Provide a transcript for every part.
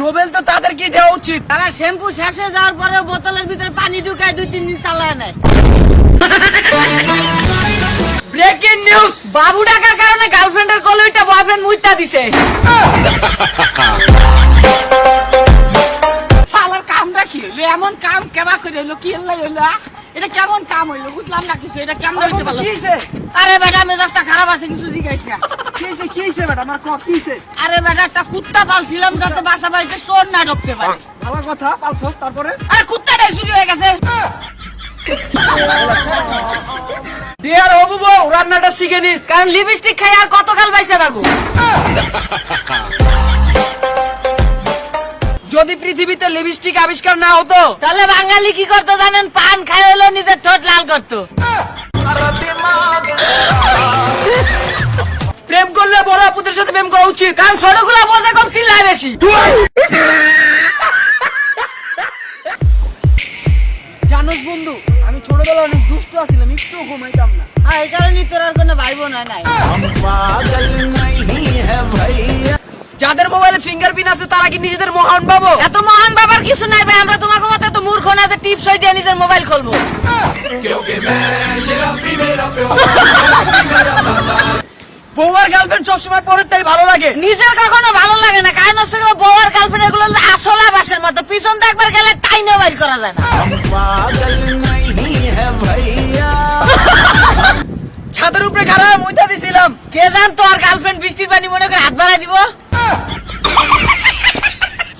Nobel তো তাদের কি দেওয়া উচিত? তারা শ্যাম্পু শেষ হয়ে যাওয়ার পরে বোতলের ভিতরে পানি ঢুকায় 2-3 দিন চালায় নেয়। ব্রেকিং নিউজ, বাবু ডাকার কারণে গার্লফ্রেন্ডের কলইটা বয়ফ্রেন্ড মুইতা দিছে। শালার কামটা কি হইলো? এমন কাম কেবা করে হইলো? কি হইলো? এটা কেমন কাম হইলো? বুঝলাম না কিছু। এটা কেমন হইতে পারলো? কি হইছে? আরে বেটা মেজাজটা খারাপ আছে, কিছু জিজ্ঞাসা না। কি হইছে বেটা? আমার কপ কি হইছে? আরে বেটা একটা কুত্তা পালছিলাম যাতে বাসা বাড়িতে চোর না ঢুকতে পারে। আমার কথা পালছস, তারপরে আরে কুত্তাটাই চুরি হয়ে গেছে। ডিয়ার হবু বউ, রান্নাটা শিখে নিস। কারণ লিপস্টিক খাই আর কতকাল বাইসা থাকবো। যদি পৃথিবীতে লিপস্টিক আবিষ্কার না হতো তাহলে বাঙালি কি করতো জানেন? পান খাই হলো নিজের ঠোঁট লাল করতো। প্রেম করলে বড় আপুদের সাথে প্রেম করা উচিত, কারণ ছোটগুলা বোঝে কম, চিল্লায় বেশি। জানোস বন্ধু, আমি ছোটবেলায় অনেক দুষ্ট ছিলাম, একটু ঘুমাইতাম না। এই কারণে তোর আর কোনো ভাই বোন হয় নাই। যাদের মোবাইলে ফিঙ্গারপ্রিন্ট আছে তারা কি নিজেদের মহান ভাবো? এত মহান বাবার কিছু নাই ভাই, আমরা তোমাকে মতো এত মূর্খ না যে টিপস হয়ে দিয়ে নিজের মোবাইল খুলবো। বউ আর গার্লফ্রেন্ড সবসময় পরেরটাই ভালো লাগে, নিজের কখনো ভালো লাগে না। কারণ হচ্ছে বউ আর গার্লফ্রেন্ড এগুলো আসলা বাসের মতো, পিছন তো একবার গেলে টাইনে বাইর করা যায় না। ছাদের উপরে খারাপ মুইতা দিছিলাম, কে জান তোর গার্লফ্রেন্ড বৃষ্টির পানি মনে করে হাত বাড়াই দিব।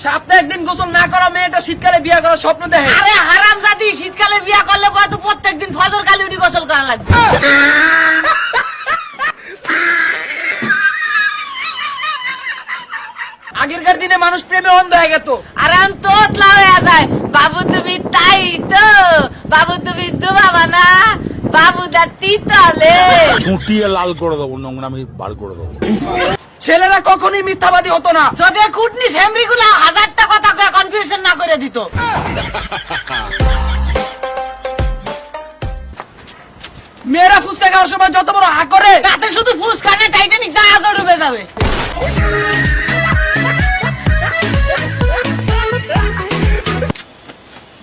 সপ্তাহে একদিন গোসল না করা মেয়েটা শীতকালে বিয়ে করার স্বপ্ন দেখে। আরে হারাম জাতি, শীতকালে বিয়া করলে হয়তো প্রত্যেকদিন ফজর কালি উঠি গোসল করা লাগবে। আগেরকার দিনে মানুষ প্রেমে অন্ধ হয়ে গেত, আর আমি তোতলা হয়ে যায়। বাবু তুমি তাই তো, বাবু তুমি তো বাবা না, বাবু দা তিতালে। ছুটিয়ে লাল করে দেবো, নোংরামি বার করে দেবো। ছেলেরা কখনোই মিথ্যাবাদী হতো না। যদি কুটনি সেমরি গুলা 1000টা কথা কয়ে কনফিউশন না করে দিত। মেয়েরা ফুচকা খাওয়ার সময় যত বড় হা করে, তাতে শুধু ফুসকানে টাইটানিক জাহাজও ডুবে যাবে।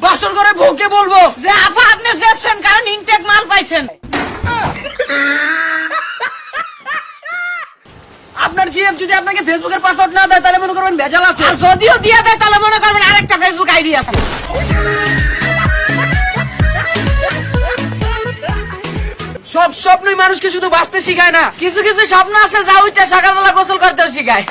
বাসর করে বউকে বলবো যে আপা আপনি চেয়েছেন কারণ ইনটেক মাল পাইছেন। আপনার জিএফ যদি আপনাকে ফেসবুকের পাসওয়ার্ড না দেয় তাহলে মনে করবেন ভেজাল আছে, আর যদিও দিয়ে দেয় তাহলে মনে করবেন আরেকটা ফেসবুক আইডি আছে। সব স্বপ্নই মানুষকে শুধু বাঁচতে শিখায় না, কিছু কিছু স্বপ্ন আছে যা ওইটা সকালবেলা গোসল করতেও শিখায়।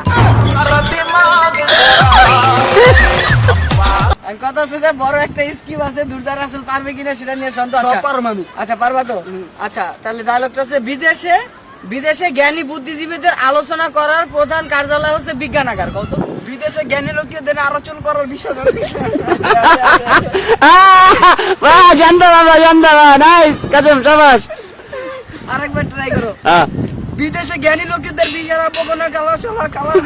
কথা হচ্ছে যে বড় একটা স্কিম আছে, দুর্জা রাসেল পারবে কিনা সেটা নিয়ে সন্দেহ। আচ্ছা পারবা তো? আচ্ছা তাহলে ডায়লগটা হচ্ছে, বিদেশে জ্ঞানী বুদ্ধিজীবীদের আলোচনা করার প্রধান কার্যালয় হচ্ছে বিজ্ঞানাগার। কত? বিদেশে জ্ঞানী লোকদের আলোচনা করার বিষয়। আরেকবার ট্রাই করো। বিদেশে জ্ঞানী লোকদের বিষয় কালার